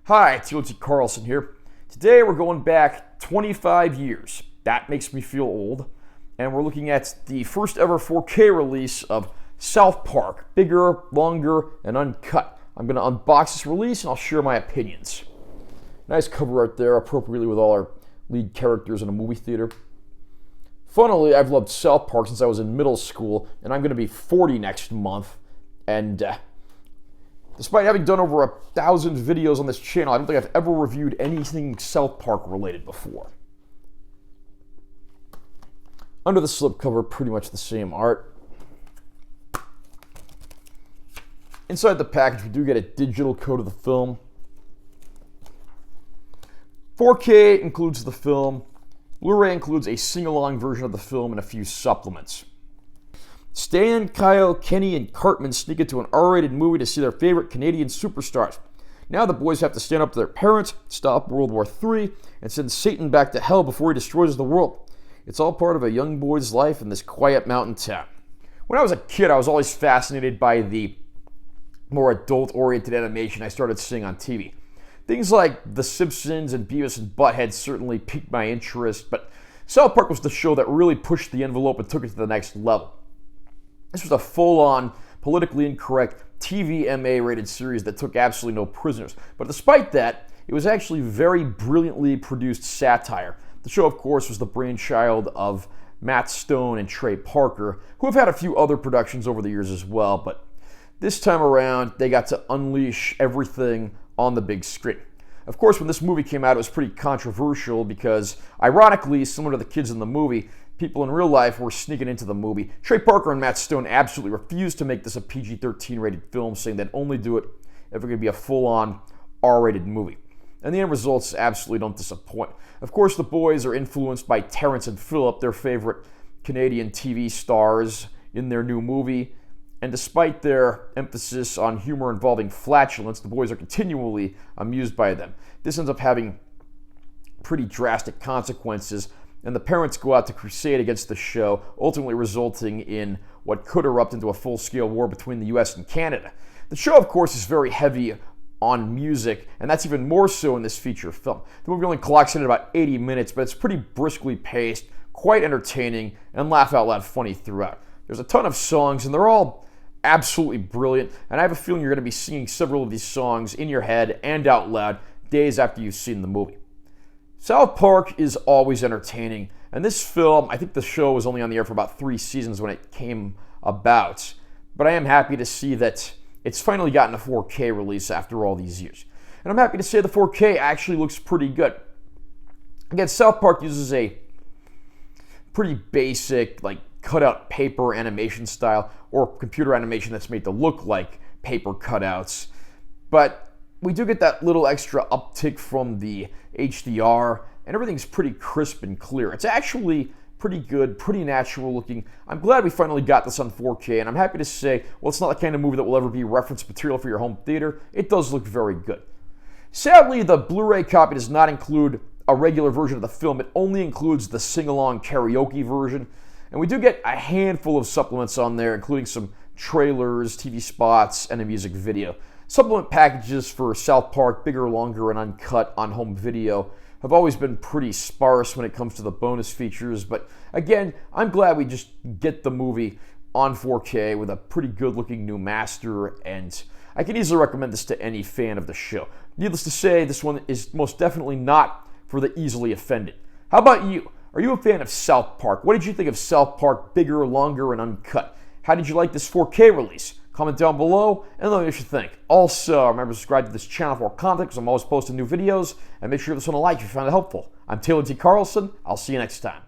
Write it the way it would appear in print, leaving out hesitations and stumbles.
Hi, it's UHD Carlson here. Today we're going back 25 years. That makes me feel old. And we're looking at the first ever 4K release of South Park, bigger, longer, and uncut. I'm going to unbox this release and I'll share my opinions. Nice cover art there, appropriately with all our lead characters in a movie theater. Funnily, I've loved South Park since I was in middle school, and I'm going to be 40 next month. And despite having done over 1,000 videos on this channel, I don't think I've ever reviewed anything South Park related before. Under the slipcover, pretty much the same art. Inside the package, we do get a digital code of the film. 4K includes the film. Blu-ray includes a sing-along version of the film and a few supplements. Stan, Kyle, Kenny, and Cartman sneak into an R-rated movie to see their favorite Canadian superstars. Now the boys have to stand up to their parents, stop World War III, and send Satan back to hell before he destroys the world. It's all part of a young boy's life in this quiet mountain town. When I was a kid, I was always fascinated by the more adult-oriented animation I started seeing on TV. Things like The Simpsons and Beavis and Butthead certainly piqued my interest, but South Park was the show that really pushed the envelope and took it to the next level. This was a full-on, politically incorrect, TV MA-rated series that took absolutely no prisoners. But despite that, it was actually very brilliantly produced satire. The show, of course, was the brainchild of Matt Stone and Trey Parker, who have had a few other productions over the years as well, but this time around, they got to unleash everything on the big screen. Of course, when this movie came out, it was pretty controversial because, ironically, similar to the kids in the movie, people in real life were sneaking into the movie. Trey Parker and Matt Stone absolutely refused to make this a PG-13 rated film, saying they'd only do it if it could be a full-on R-rated movie. And the end results absolutely don't disappoint. Of course, the boys are influenced by Terrence and Phillip, their favorite Canadian TV stars, in their new movie. And despite their emphasis on humor involving flatulence, the boys are continually amused by them. This ends up having pretty drastic consequences, and the parents go out to crusade against the show, ultimately resulting in what could erupt into a full-scale war between the US and Canada. The show, of course, is very heavy on music, and that's even more so in this feature film. The movie only clocks in at about 80 minutes, but it's pretty briskly paced, quite entertaining, and laugh-out-loud funny throughout. There's a ton of songs, and they're all absolutely brilliant, and I have a feeling you're going to be singing several of these songs in your head and out loud days after you've seen the movie. South Park is always entertaining, and this film, I think the show was only on the air for about 3 seasons when it came about, but I am happy to see that it's finally gotten a 4K release after all these years. And I'm happy to say the 4K actually looks pretty good. Again, South Park uses a pretty basic, cutout paper animation style, or computer animation that's made to look like paper cutouts. But we do get that little extra uptick from the HDR, and everything's pretty crisp and clear. It's actually pretty good, pretty natural looking. I'm glad we finally got this on 4K, and I'm happy to say, well, it's not the kind of movie that will ever be reference material for your home theater. It does look very good. Sadly, the Blu-ray copy does not include a regular version of the film. It only includes the sing-along karaoke version. And we do get a handful of supplements on there, including some trailers, TV spots, and a music video. Supplement packages for South Park, bigger, longer, and uncut on home video have always been pretty sparse when it comes to the bonus features. But again, I'm glad we just get the movie on 4K with a pretty good-looking new master, and I can easily recommend this to any fan of the show. Needless to say, this one is most definitely not for the easily offended. How about you? Are you a fan of South Park? What did you think of South Park, bigger, longer, and uncut? How did you like this 4K release? Comment down below and let me know what you think. Also, remember to subscribe to this channel for more content because I'm always posting new videos. And make sure you give this one a like if you found it helpful. I'm Taylor T. Carlson. I'll see you next time.